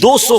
200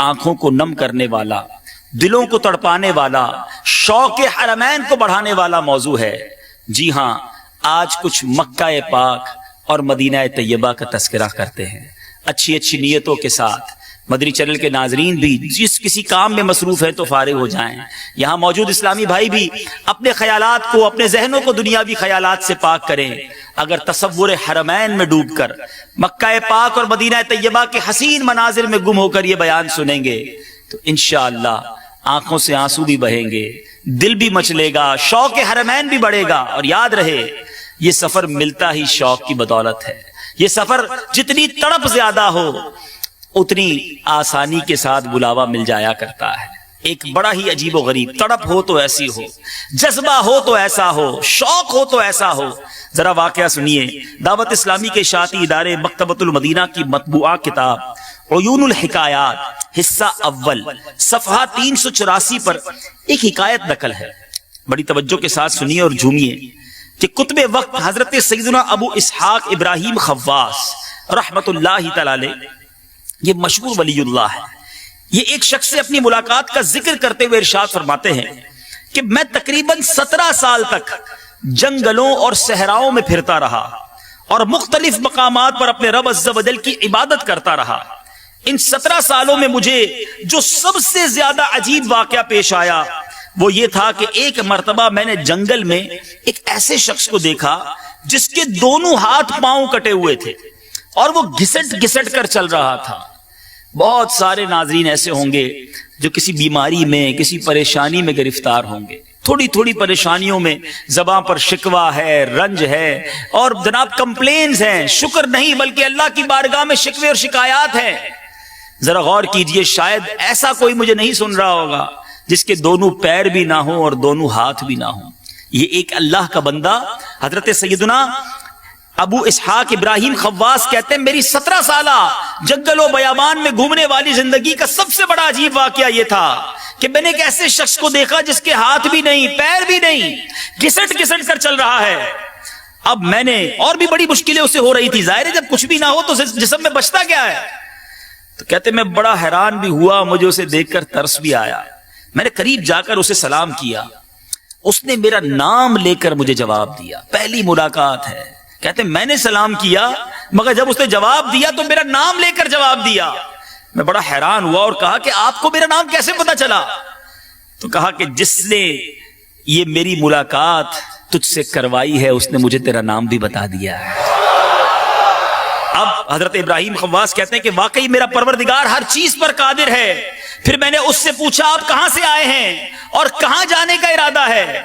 آنکھوں کو نم کرنے والا، دلوں کو تڑپانے والا، شوق حرمین کو بڑھانے والا موضوع ہے۔ جی ہاں، آج کچھ مکہ پاک اور مدینہ طیبہ کا تذکرہ کرتے ہیں، اچھی اچھی نیتوں کے ساتھ۔ مدری چینل کے ناظرین بھی جس کسی کام میں مصروف ہیں تو فارغ ہو جائیں۔ یہاں موجود اسلامی بھائی بھی اپنے خیالات کو، اپنے ذہنوں کو دنیاوی خیالات سے پاک کریں۔ اگر تصور حرمین میں ڈوب کر مکہ پاک اور مدینہ طیبہ کے حسین مناظر میں گم ہو کر یہ بیان سنیں گے تو انشاءاللہ آنکھوں سے آنسو بھی بہیں گے، دل بھی مچلے گا، شوق حرمین بھی بڑھے گا۔ اور یاد رہے، یہ سفر ملتا ہی شوق کی بدولت ہے۔ یہ سفر جتنی تڑپ زیادہ ہو اتنی آسانی کے ساتھ بلاوا مل جایا کرتا ہے۔ ایک بڑا ہی عجیب و غریب تڑپ ہو تو ایسی ہو، جذبہ ہو تو ایسا ہو، شوق ہو تو ایسا ہو۔ ذرا واقعہ سنیے۔ دعوت اسلامی کے اشاعتی ادارے مکتبۃ المدینہ کی مطبوعہ کتاب عیون الحکایات حصہ اول صفحہ 384 پر ایک حکایت نقل ہے، بڑی توجہ کے ساتھ سنیے اور جھومیے کہ کتب وقت حضرت سیدنا ابو اسحاق ابراہیم خواص رحمت اللہ تعالی علیہ، یہ مشہور ولی اللہ ہے، یہ ایک شخص سے اپنی ملاقات کا ذکر کرتے ہوئے ارشاد فرماتے ہیں کہ میں تقریباً 17 سال تک جنگلوں اور صحراؤں میں پھرتا رہا اور مختلف مقامات پر اپنے رب عز و جل کی عبادت کرتا رہا۔ ان 17 سالوں میں مجھے جو سب سے زیادہ عجیب واقعہ پیش آیا وہ یہ تھا کہ ایک مرتبہ میں نے جنگل میں ایک ایسے شخص کو دیکھا جس کے دونوں ہاتھ پاؤں کٹے ہوئے تھے اور وہ گھسٹ گھسٹ کر چل رہا تھا۔ بہت سارے ناظرین ایسے ہوں گے جو کسی بیماری میں، کسی پریشانی میں گرفتار ہوں گے، تھوڑی تھوڑی پریشانیوں میں زباں پر شکوہ ہے، رنج ہے اور جناب کمپلینز ہیں، شکر نہیں بلکہ اللہ کی بارگاہ میں شکوے اور شکایات ہیں۔ ذرا غور کیجئے، شاید ایسا کوئی مجھے نہیں سن رہا ہوگا جس کے دونوں پیر بھی نہ ہوں اور دونوں ہاتھ بھی نہ ہوں۔ یہ ایک اللہ کا بندہ حضرت سیدنا ابو اسحاق ابراہیم خواص کہتے ہیں میری 17 سالہ جنگل و بیابان میں گھومنے والی زندگی کا سب سے بڑا عجیب واقعہ یہ تھا کہ میں نے ایک ایسے شخص کو دیکھا جس کے ہاتھ بھی نہیں، پیر بھی نہیں، گھسٹ گھسٹ کر چل رہا ہے۔ اب میں نے اور بھی بڑی مشکلیں اسے ہو رہی تھی، ظاہر ہے جب کچھ بھی نہ ہو تو جسم میں بچتا کیا ہے۔ تو کہتے میں بڑا حیران بھی ہوا، مجھے اسے دیکھ کر ترس بھی آیا۔ میں نے قریب جا کر اسے سلام کیا، اس نے میرا نام لے کر مجھے جواب دیا۔ پہلی ملاقات ہے، کہتے میں نے سلام کیا مگر جب اس نے جواب دیا تو میرا نام لے کر جواب دیا۔ میں بڑا حیران ہوا اور کہا کہ آپ کو میرا نام کیسے پتا چلا؟ تو کہا کہ جس نے یہ میری ملاقات تجھ سے کروائی ہے اس نے مجھے تیرا نام بھی بتا دیا ہے۔ اب حضرت ابراہیم خواص کہتے ہیں کہ واقعی میرا پروردگار ہر چیز پر قادر ہے۔ پھر میں نے اس سے پوچھا آپ کہاں سے آئے ہیں اور کہاں جانے کا ارادہ ہے؟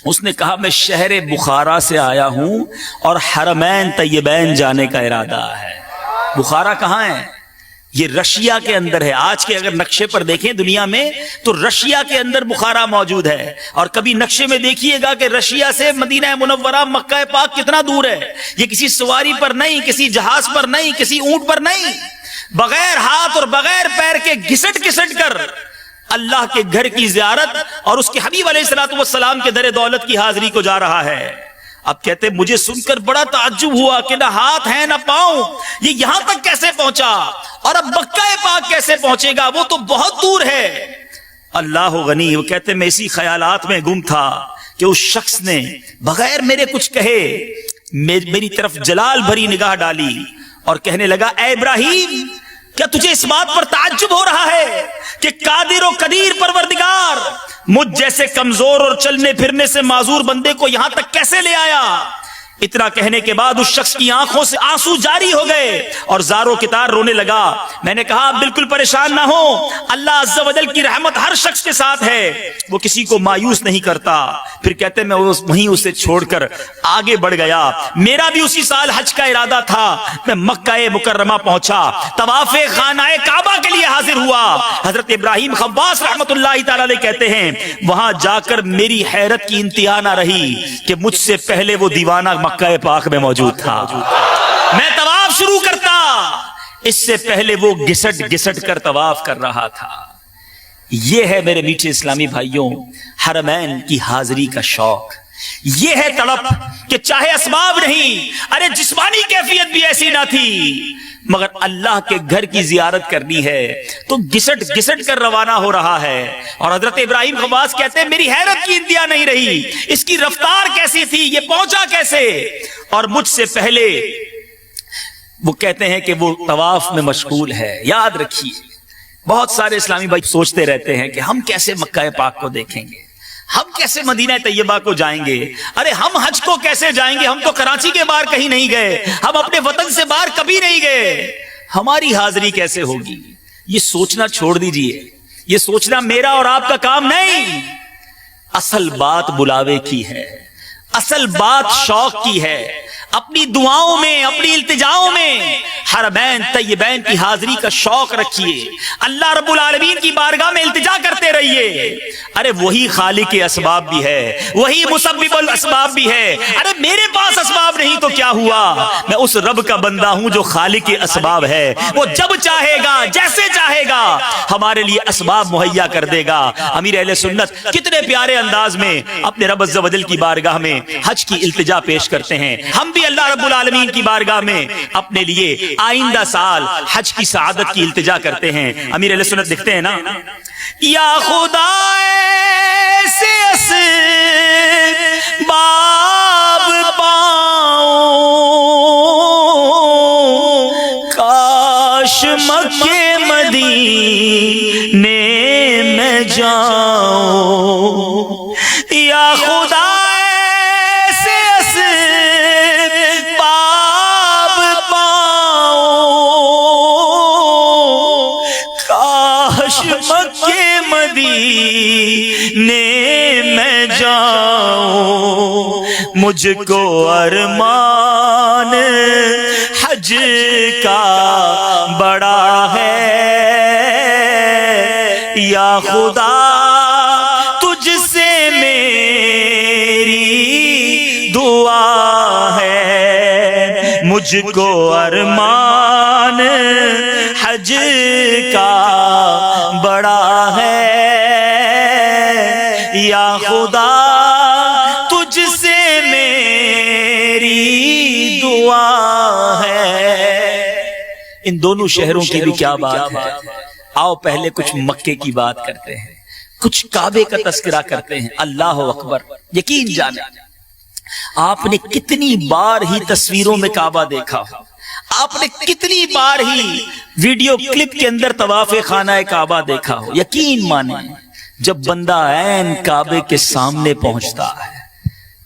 اس نے کہا میں شہر بخارا سے آیا ہوں اور حرمین طیبین جانے کا ارادہ ہے۔ بخارا کہاں ہے؟ یہ رشیا کے اندر ہے۔ آج کے اگر نقشے پر دیکھیں دنیا میں تو رشیا کے اندر بخارا موجود ہے، اور کبھی نقشے میں دیکھیے گا کہ رشیا سے مدینہ منورہ مکہ پاک کتنا دور ہے۔ یہ کسی سواری پر نہیں، کسی جہاز پر نہیں، کسی اونٹ پر نہیں، بغیر ہاتھ اور بغیر پیر کے گھسٹ گھسٹ کر اللہ کے گھر کی زیارت اور اس کے حبیب علیہ الصلوۃ والسلام کے در دولت کی حاضری کو جا رہا ہے۔ اب کہتے مجھے سن کر بڑا تعجب ہوا کہ نہ ہاتھ ہے نہ پاؤں، یہ یہاں تک کیسے پہنچا اور اب مکہ پاک کیسے پہنچے گا؟ وہ تو بہت دور ہے۔ اللہ غنی، وہ کہتے میں اسی خیالات میں گم تھا کہ اس شخص نے بغیر میرے کچھ کہے میری طرف جلال بھری نگاہ ڈالی اور کہنے لگا اے ابراہیم، کیا تجھے اس بات پر تعجب ہو رہا ہے کہ قادر و قدیر پروردگار مجھ جیسے کمزور اور چلنے پھرنے سے معذور بندے کو یہاں تک کیسے لے آیا؟ اتنا کہنے کے بعد اس شخص کی آنکھوں سے آنسو جاری ہو گئے اور زاروں کی طرح رونے لگا۔ میں نے کہا بالکل پریشان نہ ہو، اللہ عز و جل کی رحمت ہر شخص کے ساتھ ہے، وہ کسی کو مایوس نہیں کرتا۔ پھر کہتے میں وہیں اسے چھوڑ کر آگے بڑھ گیا۔ میرا بھی اسی سال حج کا ارادہ تھا، میں مکہ مکرمہ پہنچا، طواف خانہ کعبہ کے لیے حاضر ہوا۔ حضرت ابراہیم خواص رحمت اللہ تعالی علیہ کہتے ہیں وہاں جا کر میری حیرت کی انتہا نہ رہی کہ مجھ سے پہلے وہ دیوانہ مکہ پاک میں موجود تھا۔ میں طواف شروع کرتا، اس سے پہلے وہ گھسٹ گھسٹ کر طواف کر رہا تھا۔ یہ ہے میرے میٹھے اسلامی بھائیوں حرمین کی حاضری کا شوق۔ یہ ہے تڑپ کہ چاہے اسباب نہیں، ارے جسمانی کیفیت بھی ایسی نہ تھی، مگر اللہ کے گھر کی زیارت کرنی ہے تو گھسٹ گھسٹ کر روانہ ہو رہا ہے۔ اور حضرت ابراہیم خواص کہتے ہیں میری حیرت کی انتہا نہیں رہی، اس کی رفتار کیسی تھی، یہ پہنچا کیسے؟ اور مجھ سے پہلے وہ کہتے ہیں کہ وہ طواف میں مشغول ہے۔ یاد رکھیے بہت سارے اسلامی بھائی سوچتے رہتے ہیں کہ ہم کیسے مکہ پاک کو دیکھیں گے، ہم کیسے مدینہ طیبہ کو جائیں گے، ارے ہم حج کو کیسے جائیں گے، ہم تو کراچی کے باہر کہیں نہیں گئے، ہم اپنے وطن سے باہر کبھی نہیں گئے، ہماری حاضری کیسے ہوگی؟ یہ سوچنا چھوڑ دیجئے، یہ سوچنا میرا اور آپ کا کام نہیں۔ اصل بات بلاوے کی ہے، اصل بات شوق کی ہے۔ اپنی دعاؤں میں، اپنی التجاؤں میں حرمین طیبین کی حاضری کا شوق رکھیے، اللہ رب العالمین کی بارگاہ میں التجا کرتے رہیے۔ ارے وہی خالق اسباب بھی ہے، وہی مسبب الاسباب بھی ہے۔ ارے میرے پاس اسباب نہیں تو کیا ہوا، میں اس رب کا بندہ ہوں جو خالق اسباب ہے، وہ جب چاہے گا جیسے چاہے گا ہمارے لیے اسباب مہیا کر دے گا۔ امیر اہل سنت کتنے پیارے انداز میں اپنے رب عز و جل کی بارگاہ میں حج کی التجا پیش کرتے ہیں۔ ہم بھی اللہ رب العالمین کی بارگاہ میں اپنے لیے آئندہ سال حج کی سعادت کی التجا کرتے ہیں۔ امیر اہل سنت لکھتے ہیں نا، یا خدا ایسے اسباب پاؤں کاش مکے مدینے میں جاؤں، یا خدا میں جاؤں، مجھ کو ارمان حج کا بڑا ہے، یا خدا تجھ سے میری دعا ہے، مجھ کو ارمان حج کا بڑا ہے، یا خدا تجھ سے میری دعا ہے۔ ان دونوں شہروں کی بھی کیا بات ہے۔ آؤ پہلے کچھ مکے کی بات کرتے ہیں، کچھ کعبے کا تذکرہ کرتے ہیں۔ اللہ اکبر، یقین جانے آپ نے کتنی بار ہی تصویروں میں کعبہ دیکھا ہو، آپ نے کتنی بار ہی ویڈیو کلپ کے اندر طواف خانہ کعبہ دیکھا ہو، یقین مانیں جب بندہ عین کعبے کے سامنے پہنچتا ہے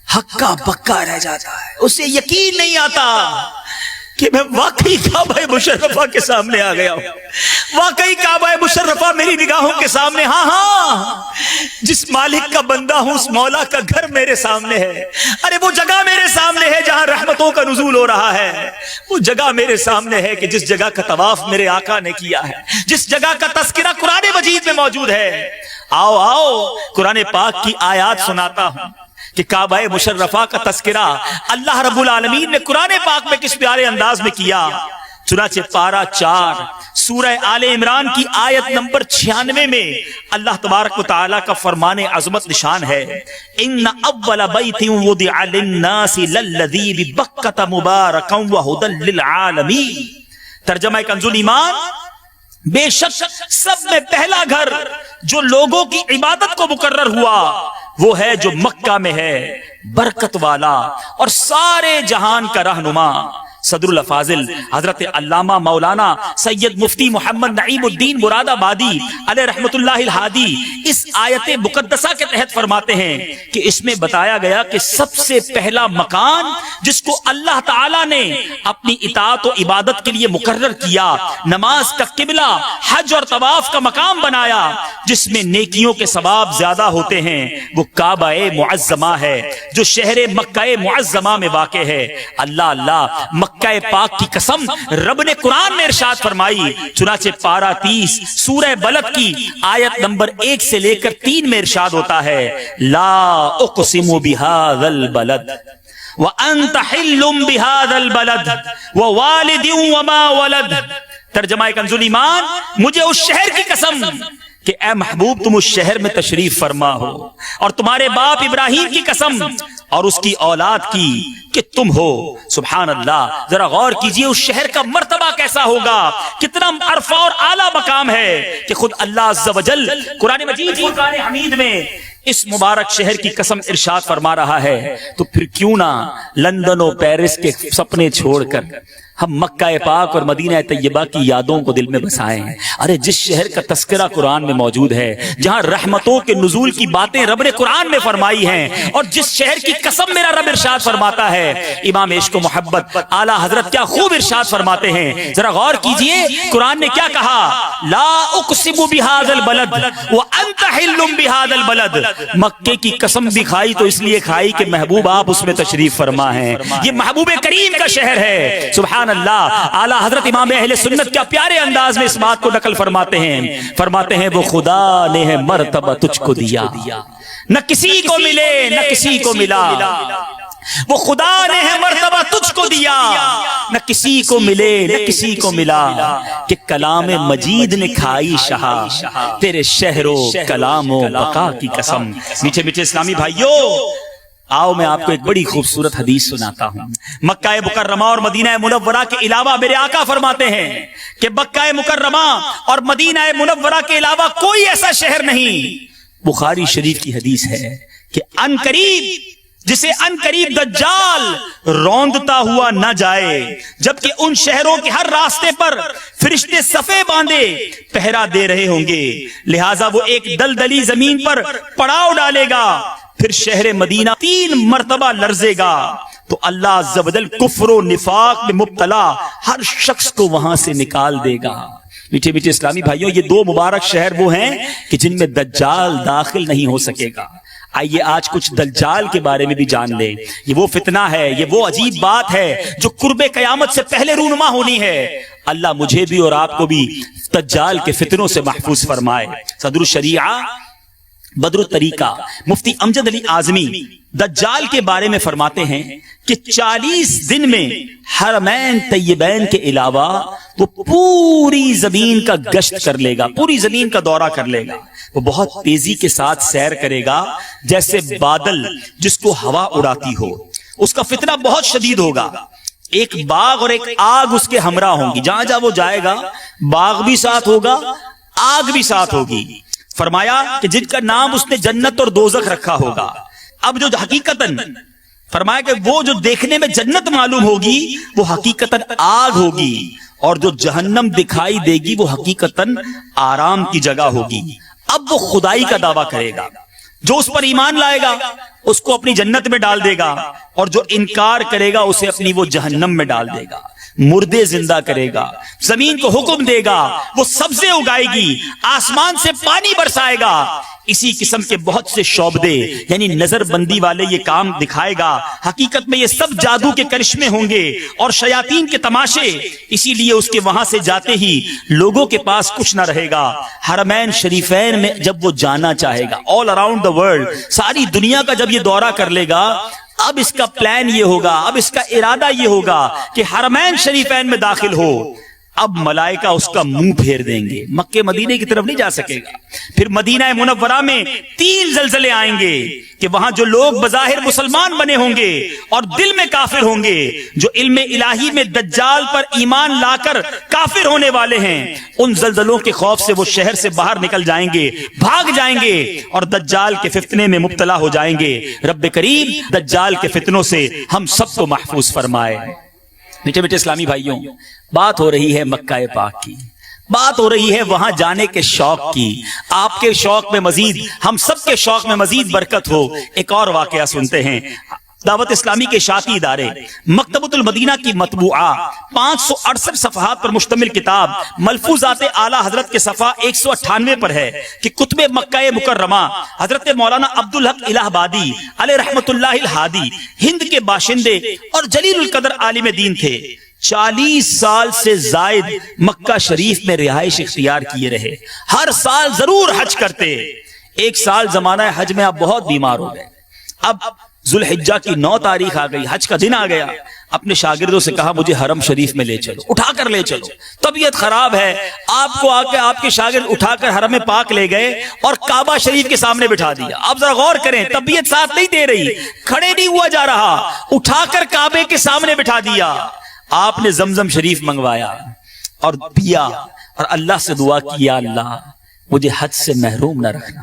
ہکا بکا رہ جاتا ہے، اسے یقین نہیں آتا کہ میں واقعی کعبہ مشرفہ کے سامنے آ گیا ہوں، واقعی کعبہ مشرفہ میری نگاہوں کے سامنے، ہاں جس مالک کا بندہ ہوں اس مولا کا گھر میرے سامنے ہے، ارے وہ جگہ میرے سامنے ہے جہاں رحمتوں کا نزول ہو رہا ہے، وہ جگہ میرے سامنے ہے کہ جس جگہ کا طواف میرے آقا نے کیا ہے، جس جگہ کا تذکرہ قرآن مجید میں موجود ہے۔ آؤ آؤ قرآن پاک کی آیات سناتا ہوں کہ کعبہ مشرفہ کا تذکرہ اللہ رب العالمین نے قرآن پاک میں کس پیارے انداز میں کیا۔ چنانچہ پارہ 4 سورہ آل عمران کی آیت نمبر 96 میں اللہ تبارک و تعالیٰ کا فرمان عظمت نشان ہے، ان اول بیت وضع للناس للذی ببکۃ مبارکا وہدی للعالمین۔ ترجمہ کنز ایمان، بے شک سب میں پہلا گھر جو لوگوں کی عبادت کو مقرر ہوا وہ ہے جو مکہ میں ہے، برکت والا اور سارے جہان کا رہنما۔ صدر الافاضل حضرت علامہ مولانا سید مفتی محمد نعیم الدین مراد آبادی علیہ رحمت اللہ الہادی اس آیت مقدسہ کے تحت فرماتے ہیں کہ اس میں بتایا گیا کہ سب سے پہلا مکان جس کو اللہ تعالیٰ نے اپنی اطاعت و عبادت کے لیے مقرر کیا، نماز کا قبلہ، حج اور طواف کا مقام بنایا، جس میں نیکیوں کے ثواب زیادہ ہوتے ہیں، وہ کعبہ معظمہ ہے جو شہر مکہ معظمہ میں واقع ہے۔ اللہ اللہ، مکہ پاک کی قسم رب نے قرآن میں ارشاد فرمائی، چنانچہ پارہ 30 سورہ بلد کی آیت نمبر 1 سے لے کر 3 میں ارشاد ہوتا ہے، لا اقسم بہذا البلد وانت حل بہذا البلد ووالد وما ولد۔ ترجمہ کنز ایمان، مجھے اس شہر کی قسم کہ اے محبوب تم اس شہر میں تشریف فرما ہو اور تمہارے باپ ابراہیم کی قسم اور اس کی اولاد کی کہ تم ہو. سبحان اللہ. ذرا غور کیجئے اس شہر کا مرتبہ کیسا ہوگا, کتنا عرفہ اور اعلیٰ مقام ہے کہ خود اللہ عز و جل قرآن مجید فرقان حمید میں اس مبارک شہر کی قسم ارشاد فرما رہا ہے. تو پھر کیوں نہ لندن و پیرس کے سپنے چھوڑ کر ہم مکہ پاک اور مدینہ طیبہ کی یادوں کو دل میں بسائیں. ارے جس شہر کا تذکرہ قرآن میں موجود ہے, جہاں رحمتوں کے نزول کی باتیں رب نے قرآن میں فرمائی ہیں, اور جس شہر کی قسم میرا رب ارشاد فرماتا ہے. امام عشق و محبت اعلیٰ حضرت کیا خوب ارشاد فرماتے ہیں, ذرا غور کیجئے قرآن نے کیا کہا. لا اقسم بہذا البلد وانت حل بہذا البلد. مکے کی قسم بھی کھائی تو اس لیے کھائی کہ محبوب آپ اس میں تشریف فرما ہیں. یہ محبوب کریم کا شہر ہے. سبحان اللہ. اعلیٰ حضرت امام اہل سنت کیا پیارے انداز میں اس بات کو نقل فرماتے ہیں وہ خدا نے ہے مرتبہ تجھ کو دیا, نہ کسی کو ملے نہ کسی کو ملا. وہ خدا نے ہے مرتبہ تجھ کو دیا, نہ کسی کو ملے نہ کسی کو ملا. کہ کلام مجید نے کھائی شہا تیرے شہر و کلام و بقا کی قسم. میٹھے میٹھے اسلامی بھائیوں, آؤ میں آپ کو ایک بڑی خوبصورت حدیث سناتا ہوں. مکہ مکرمہ اور مدینہ منورہ کے علاوہ میرے آقا فرماتے ہیں کہ مکہ مکرمہ اور مدینہ منورہ کے علاوہ کوئی ایسا شہر نہیں. بخاری شریف کی حدیث ہے کہ ان قریب جسے ان قریب دجال روندتا ہوا نہ جائے, جبکہ ان شہروں کے ہر راستے پر فرشتے صفے باندھے پہرا دے رہے ہوں گے, لہٰذا وہ ایک دلدلی زمین پر پڑاؤ ڈالے گا, پھر شہر مدینہ 3 مرتبہ لرزے گا, تو اللہ عز و جل کفر و نفاق میں مبتلا ہر شخص کو وہاں سے نکال دے گا. میٹھے میٹھے اسلامی بھائیوں, یہ 2 مبارک شہر وہ ہیں کہ جن میں دجال داخل نہیں ہو سکے گا. آئیے آج کچھ دجال کے بارے میں بھی جان لیں. یہ وہ فتنہ ہے, یہ وہ عجیب بات ہے جو قرب قیامت سے پہلے رونما ہونی ہے. اللہ مجھے بھی اور آپ کو بھی دجال کے فتنوں سے محفوظ فرمائے. صدر الشریعہ بدر الطریقہ مفتی امجد علی اعظمی دجال کے بارے میں فرماتے ہیں کہ 40 دن میں حرمین طیبین کے علاوہ وہ پوری زمین کا گشت کر لے گا, پوری زمین کا دورہ کر لے گا. وہ بہت تیزی کے ساتھ سیر کرے گا جیسے بادل جس کو ہوا اڑاتی ہو. اس کا فتنہ بہت شدید ہوگا. ایک باغ اور ایک آگ اس کے ہمراہ ہوں گی. جہاں جہاں وہ جائے گا باغ بھی ساتھ ہوگا, آگ بھی ساتھ ہوگی. فرمایا کہ جن کا نام اس نے جنت اور دوزخ رکھا ہوگا. اب جو حقیقتاً فرمایا کہ وہ جو دیکھنے میں جنت معلوم ہوگی وہ حقیقتاً آگ ہوگی, اور جو جہنم دکھائی دے گی وہ حقیقتاً آرام کی جگہ ہوگی. اب وہ خدائی کا دعویٰ کرے گا. جو اس پر ایمان لائے گا اس کو اپنی جنت میں ڈال دے گا, اور جو انکار کرے گا اسے اپنی وہ جہنم میں ڈال دے گا. مردے زندہ کرے گا, زمین کو حکم دے گا, وہ سبزے اگائے گی, آسمان سے پانی برسائے گا. اسی قسم کے بہت سے شعبدے یعنی نظر بندی والے یہ کام دکھائے گا. حقیقت میں یہ سب جادو کے کرشمے ہوں گے اور شیاطین کے تماشے. اسی لیے اس کے وہاں سے جاتے ہی لوگوں کے پاس کچھ نہ رہے گا. حرمین شریفین میں جب وہ جانا چاہے گا, آل اراؤنڈ دا ورلڈ, ساری دنیا کا جب یہ دورہ کر لے گا, اب اس کا پلان یہ ہوگا, اب اس کا ارادہ یہ ہوگا کہ حرمین شریفین میں داخل ہو. اب ملائکہ اس کا منہ پھیر دیں گے, مکے مدینے کی طرف نہیں جا سکے گا. پھر مدینہ منورہ میں 3 زلزلے آئیں گے کہ وہاں جو لوگ بظاہر مسلمان بنے ہوں گے اور دل میں کافر ہوں گے, جو علم الہی میں دجال پر ایمان لا کر کافر ہونے والے ہیں, ان زلزلوں کے خوف سے وہ شہر سے باہر نکل جائیں گے, بھاگ جائیں گے اور دجال کے فتنے میں مبتلا ہو جائیں گے. رب کریم دجال کے فتنوں سے ہم سب کو محفوظ فرمائے. میٹھے میٹھے اسلامی بھائیوں, بات ہو رہی ہے مکہ پاک کی, بات ہو رہی ہے وہاں جانے کے شوق کی. آپ کے شوق میں مزید, ہم سب کے شوق میں مزید برکت ہو. ایک اور واقعہ سنتے ہیں. دعوت اسلامی کے اشاعتی ادارے مکتبۃ المدینہ کی مطبوعہ 568 صفحات پر مشتمل کتاب ملفوظات اعلیٰ حضرت کے صفحہ 198 پر ہے کہ کتب مکہ مکرمہ حضرت مولانا عبدالحق الہ آبادی علیہ رحمت اللہ الہادی ہند کے باشندے اور جلیل القدر عالم دین تھے. 40 سال سے زائد مکہ شریف میں رہائش اختیار کیے رہے. ہر سال ضرور حج کرتے. ایک سال زمانہ حج میں آپ بہت بیمار ہو گئے. اب ذوالحجہ کی 9 تاریخ آ گئی، حج کا دن آ گیا، اپنے شاگردوں سے کہا مجھے حرم شریف میں لے چلو، اٹھا کر لے چلو، طبیعت خراب ہے، آپ کو آ کے آپ کے شاگرد اٹھا کر حرم پاک لے گئے اور کعبہ شریف کے سامنے بٹھا دیا۔ اب ذرا غور کریں، طبیعت ساتھ نہیں دے رہی، کھڑے نہیں ہوا جا رہا، اٹھا کر کعبے کے سامنے بٹھا دیا۔ آپ نے زمزم شریف منگوایا اور پیا اور اللہ سے دعا کی، یا اللہ مجھے حج سے محروم نہ رکھنا۔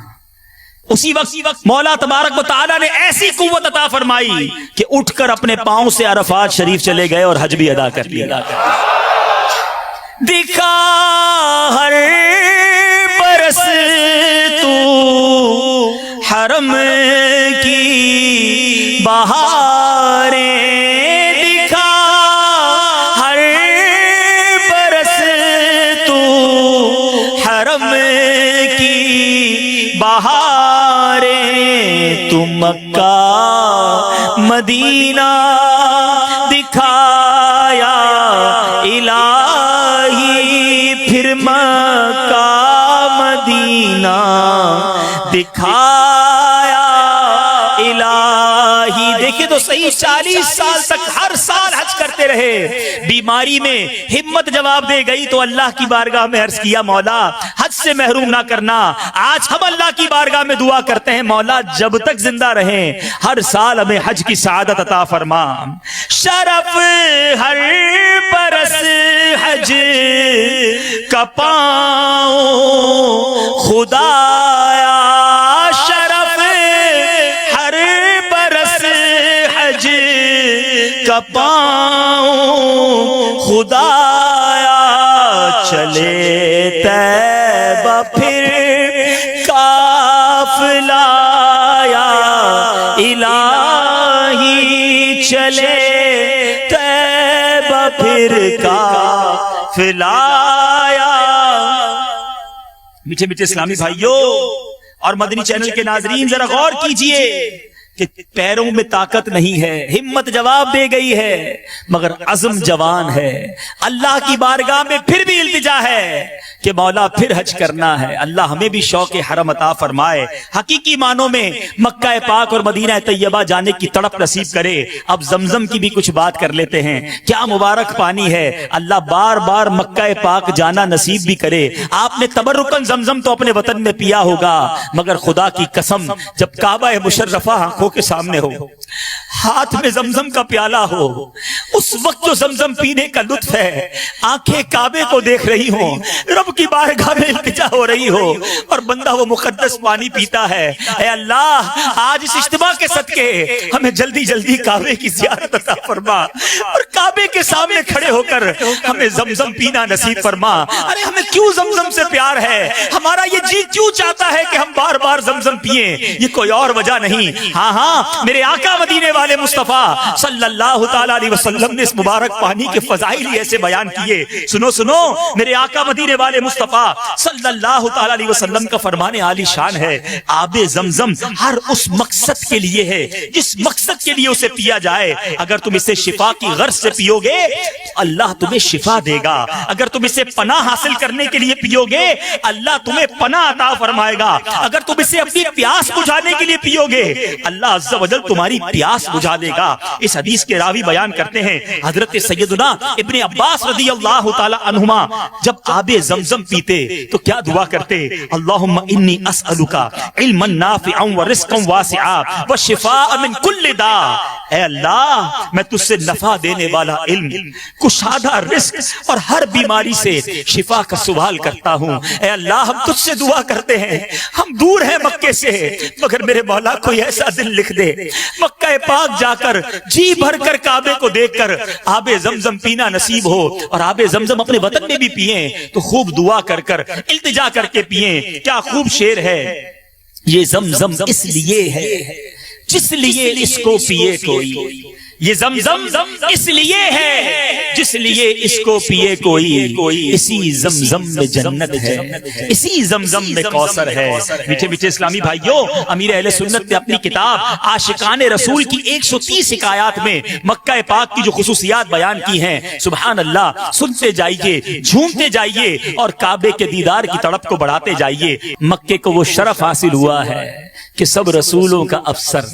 اسی وقت مولا تبارک و تعالیٰ نے ایسی قوت عطا فرمائی کہ اٹھ کر اپنے پاؤں سے عرفات شریف چلے گئے اور حج بھی ادا کر لیا۔ دکھا ہر برس تو حرم کی بہاریں، دکھا ہر برس تو حرم کی بہاریں، تو مکہ مدینہ دکھایا الہی، پھر مکہ مدینہ دکھایا الہی۔ دیکھیں تو صحیح، 40 سال تک ہر سال حج کرتے رہے، بیماری میں ہمت جواب دے گئی تو اللہ کی بارگاہ میں عرض کیا مولا حج سے محروم نہ کرنا۔ آج ہم اللہ کی بارگاہ میں دعا کرتے ہیں مولا جب تک زندہ رہیں ہر سال ہمیں حج کی سعادت عطا فرما۔ شرف ہر برس حج کا پاؤں خدایا، شرف ہر برس حج کا پاؤں خدایا، چلے طیبہ پھر قافلہ یا الہی، چلے طیبہ پھر قافلہ یا۔ میٹھے میٹھے اسلامی بھائیوں اور مدنی چینل کے ناظرین، ذرا غور کیجئے کہ پیروں میں طاقت نہیں ہے، ہمت جواب دے گئی ہے، مگر عزم جوان ہے۔ اللہ کی بارگاہ میں پھر بھی التجا ہے کہ مولا پھر حج کرنا ہے۔ اللہ ہمیں بھی شوق حرم عطا فرمائے، حقیقی معنوں میں مکہ پاک اور مدینہ طیبہ جانے کی تڑپ نصیب کرے۔ اب زمزم کی بھی کچھ بات کر لیتے ہیں، کیا مبارک پانی ہے، اللہ بار بار مکہ پاک جانا نصیب بھی کرے۔ آپ نے تبرکن زمزم تو اپنے وطن میں پیا ہوگا، مگر خدا کی قسم جب کعبہ مشرفہ آنکھوں کے سامنے ہو، ہاتھ میں زمزم کا پیالہ ہو، اس وقت جو زمزم پینے کا لطف ہے، آنکھیں کعبے کو دیکھ رہی ہوں، رب کی بارگاہ میں التجا ہو رہی ہو اور بندہ وہ مقدس پانی پیتا ہے۔ اے اللہ آج اس اجتماع کے صدقے ہمیں جلدی جلدی کعبے کی زیارت عطا فرما اور کعبے کے سامنے کھڑے ہو کر ہمیں زمزم پینا نصیب فرما۔ ارے ہمیں کیوں زمزم سے پیار ہے، ہمارا یہ جی کیوں چاہتا ہے کہ ہم بار بار زمزم پیئیں، یہ کوئی اور وجہ نہیں۔ ہاں میرے آقا مدینے والے مصطفیٰ صلی اللہ تعالی علیہ وسلم نے اس مبارک پانی کے فضائل ایسے بیان کیے۔ سنو سنو، میرے آقا مدینے والے مصطفیٰ صلی اللہ تعالی علیہ وسلم کا فرمان عالی شان ہے، آب زمزم ہر اس مقصد کے لیے ہے جس مقصد کے لیے اسے پیا جائے۔ اگر تم اسے شفا کی غرض سے پیو گے اللہ تمہیں شفا دے گا، اگر تم اسے پناہ حاصل کرنے کے لیے پیو گے اللہ تمہیں پناہ عطا فرمائے گا، اگر تم اسے اپنی پیاس بجھانے کے لیے پیو گے اللہ عز و جل تمہاری پیاس بجھا دے گا۔ اس حدیث کے راوی بیان کرتے ہیں حضرت سیدنا ابن عباس رضی اللہ تعالی عنہما جب آب زمزم پیتے تو کیا دعا کرتے؟ اللہم انی اسألک علما نافعا ورزقا واسعا وشفاء من کل داء۔ اے اللہ میں تجھ سے نفع دینے والا علم، کشادہ رزق اور ہر بیماری سے شفا کا سوال کرتا ہوں۔ اے اللہ ہم تجھ سے دعا کرتے ہیں، ہم دور ہیں مکے سے مگر میرے مولا کوئی ایسا دل لکھ دے مکہ پاک جا کر جی بھر کر کعبے کو دیکھ کر آب زمزم پینا نصیب ہو، اور آب زمزم اپنے وطن میں بھی پیئیں تو خوب دعا کر کر التجا کر کے پیئیں۔ کیا خوب شعر ہے، یہ زمزم اس لیے ہے جس لیے اس کو پیے کوئی، یہ زمزم اس لیے ہے جس لیے اس کو پیے کوئی، اسی زمزم میں جنت ہے، اسی زمزم میں کوثر ہے۔ میٹھے میٹھے اسلامی بھائیوں، امیر اہل سنت نے اپنی کتاب عاشقان رسول کی 130 حکایات میں مکہ پاک کی جو خصوصیات بیان کی ہیں، سبحان اللہ، سنتے جائیے، جھومتے جائیے اور کعبے کے دیدار کی تڑپ کو بڑھاتے جائیے۔ مکے کو وہ شرف حاصل ہوا ہے کہ سب رسولوں کا افسر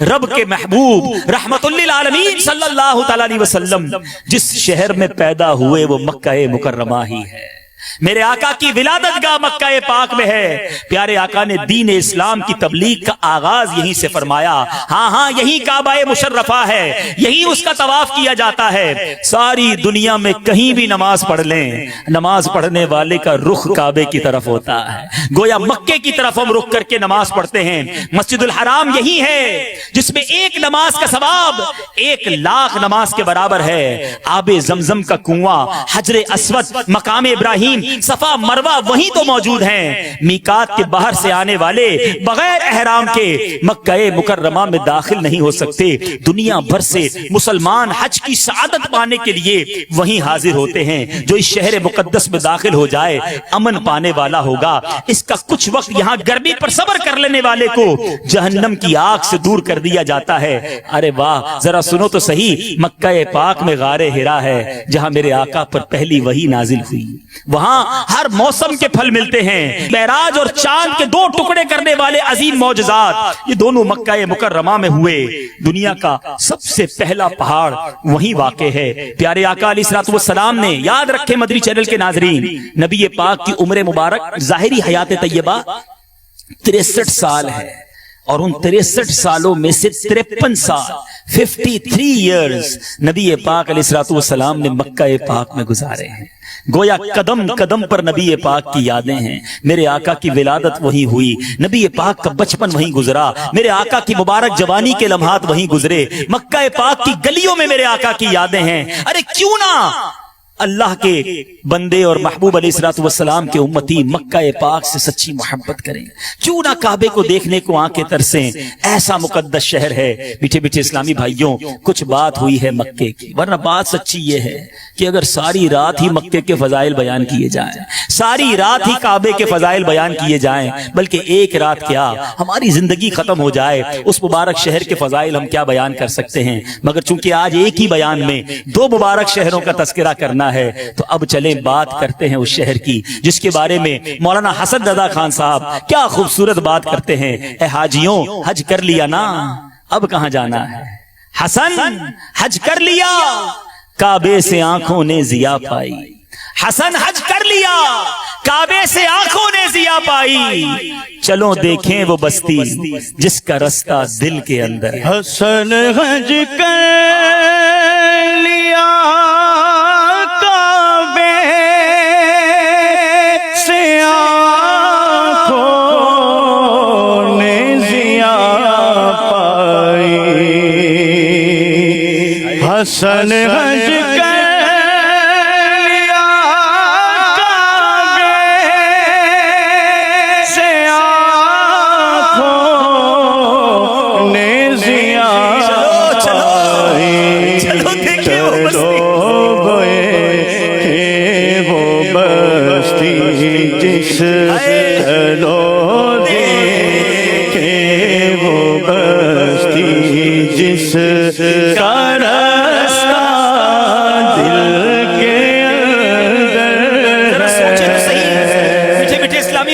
رب کے محبوب رحمت للعالمین صلی اللہ تعالی علیہ وسلم جس شہر میں پیدا ہوئے وہ مکہ مکرمہ ہی ہے. میرے آقا کی ولادت گاہ مکہ پاک میں ہے. پیارے آقا نے دین اسلام کی تبلیغ کا آغاز یہیں سے فرمایا. ہاں یہی کعبہ مشرفہ ہے, یہی اس کا طواف کیا جاتا ہے. ساری دنیا میں کہیں بھی نماز پڑھ لیں, نماز پڑھنے والے کا رخ کعبے کی طرف ہوتا ہے. گویا مکے کی طرف ہم رخ کر کے نماز پڑھتے ہیں. مسجد الحرام یہی ہے جس میں ایک نماز کا ثواب 1,00,000 نماز کے برابر ہے. آب زمزم کا کنواں, حجر اسود, مقام ابراہیم, صفا مروہ وہیں تو موجود ہیں. میقات کے باہر سے آنے والے بغیر احرام کے مکہ مکرمہ میں داخل نہیں ہو سکتے. دنیا بھر سے مسلمان حج کی سعادت پانے کے لیے وہیں حاضر ہوتے ہیں. جو اس شہر مقدس میں داخل ہو جائے امن پانے والا ہوگا. اس کا کچھ وقت یہاں گرمی پر صبر کر لینے والے کو جہنم کی آگ سے دور کر دیا جاتا ہے. ارے واہ, ذرا سنو تو صحیح. مکہ پاک میں غار ہرا ہے جہاں میرے آقا پر پہلی وحی نازل ہوئی. وہاں ہر موسم کے پھل ملتے ہیں. معراج اور چاند کے 2 ٹکڑے کرنے والے عظیم معجزات یہ دونوں مکہ مکرمہ میں ہوئے. دنیا کا سب سے پہلا پہاڑ وہیں واقع ہے. پیارے آقا علیہ الصلوۃ والسلام نے, یاد رکھے مدری چینل کے ناظرین, نبی پاک کی عمر مبارک ظاہری حیات طیبہ 63 سال ہے اور ان 63 سالوں میں سے 53 سال 53 ایئرز نبی پاک علیہ الصلوۃ والسلام نے مکہ پاک میں گزارے ہیں. گویا قدم قدم پر نبی پاک کی یادیں ہیں. میرے آقا کی ولادت وہی ہوئی, نبی پاک کا بچپن وہیں گزرا, میرے آقا کی مبارک جوانی کے لمحات وہیں گزرے. مکہ پاک کی گلیوں میں میرے آقا کی یادیں ہیں. ارے کیوں نہ اللہ کے بندے اور محبوب علیہ الصلوۃ والسلام کے امتی مکہ پاک سے سچی محبت کریں. کیوں نہ کعبے کو دیکھنے کو آنکھیں ترسیں. ایسا مقدس شہر ہے. میٹھے میٹھے اسلامی بھائیوں, کچھ بات ہوئی ہے مکے کی, ورنہ بات سچی یہ ہے کہ اگر ساری رات ہی مکے کے فضائل بیان کیے جائیں, ساری رات ہی کعبے کے فضائل بیان کیے جائیں, بلکہ ایک رات کیا ہماری زندگی ختم ہو جائے, اس مبارک شہر کے فضائل ہم کیا بیان کر سکتے ہیں. مگر چونکہ آج ایک ہی بیان میں 2 مبارک شہروں کا تذکرہ کرنا ہے تو اب چلیں بات کرتے ہیں اس شہر کی جس کے بارے میں مولانا حسن رضا خان صاحب کیا خوبصورت بات کرتے ہیں. اے حاجیوں, حج کر لیا نا, اب کہاں جانا ہے. حسن حج کر لیا, کعبے سے آنکھوں نے ضیا پائی. حسن حج کر لیا, کعبے سے آنکھوں نے ضیا پائی. چلو دیکھیں وہ بستی جس کا رستہ دل کے اندر ہے. حسن حج کر لیا, حسن حج کر لیا, کعبے سے آنکھوں نے ضیا پائی. چلو دیکھیں وہ بستی, وہ بستی جس, چلو دیکھیں وہ بستی جس کا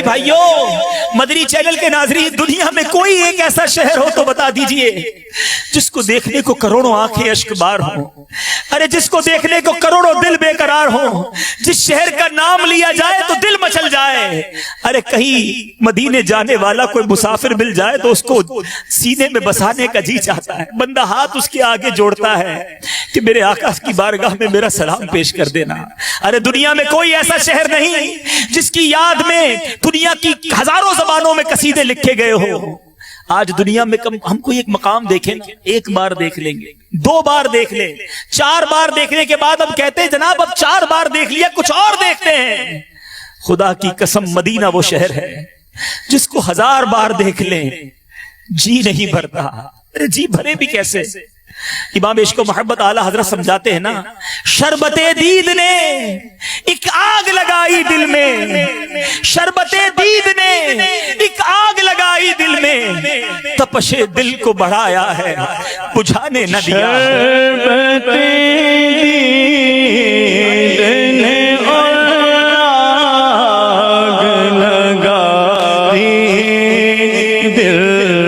بھائیوں. مدنی چینل کے ناظرین, دنیا میں کوئی ایک ایسا شہر ہو تو بتا دیجئے جس کو دیکھنے کو کروڑوں آنکھیں اشک بار ہوں. ارے جس کو دیکھنے کو کروڑوں دل بے قرار ہوں, جس شہر کا نام لیا جائے تو دل مچل جائے. ارے کہیں مدینے جانے والا کوئی مسافر مل جائے تو اس کو سینے میں بسانے کا جی چاہتا ہے. بندہ ہاتھ اس کے آگے جوڑتا ہے کہ میرے آقا کی بارگاہ میں میرا سلام پیش کر دینا. ارے دنیا میں کوئی ایسا شہر نہیں جس کی یاد میں دنیا کی ہزاروں زبانوں میں قصیدے لکھے گئے ہو. آج دنیا میں ہم کوئی ایک مقام دیکھیں, ایک بار دیکھ لیں گے, 2 بار دیکھ لیں, 4 بار دیکھنے کے بعد ہم کہتے ہیں جناب اب 4 بار دیکھ لیا, کچھ اور دیکھتے ہیں. خدا کی قسم مدینہ وہ شہر ہے جس کو 1000 بار دیکھ لیں جی نہیں بھرتا. ارے جی بھرے بھی کیسے. امام عشق و محبت اعلیٰ حضرت سمجھاتے ہیں نا, شربت دید نے ایک آگ لگائی دل میں, شربت دید نے ایک آگ لگائی دل میں, تپش دل کو بڑھایا ہے بجھانے نہ دیا. شربت دید نے آگ لگائی دل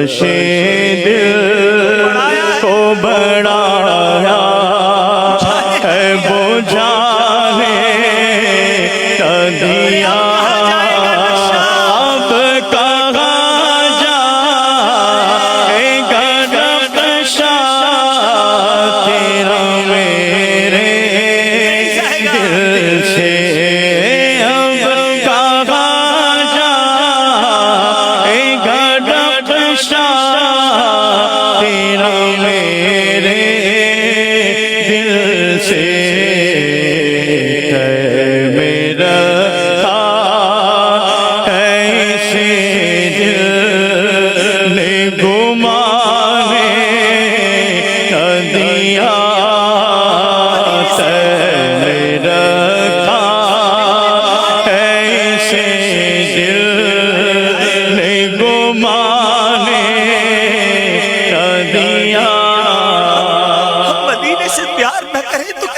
آتش دل کو بڑھایا ہے بجھانے کا دیا اب کہاں جائے گا نقشہ تیرا میرے دل سے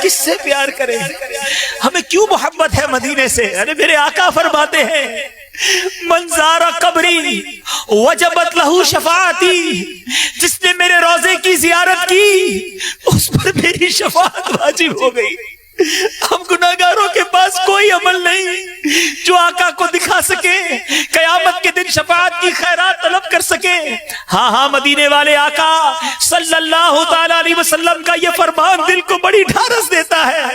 کس سے پیار کریں؟ ہمیں کیوں محبت ہے مدینے سے؟ ارے میرے آقا فرماتے ہیں من زار قبری وجبت لہو شفاعتی، جس نے میرے روضے کی زیارت کی اس پر میری شفاعت واجب ہو گئی۔ ہم گناہگاروں کے پاس کوئی عمل نہیں جو آقا کو دکھا سکے، قیامت کے دن شفاعت کی خیرات طلب کر سکے۔ ہاں ہاں، مدینے والے آقا صلی اللہ تعالی علیہ وسلم کا یہ فرمان دل کو بڑی ڈھارس دیتا ہے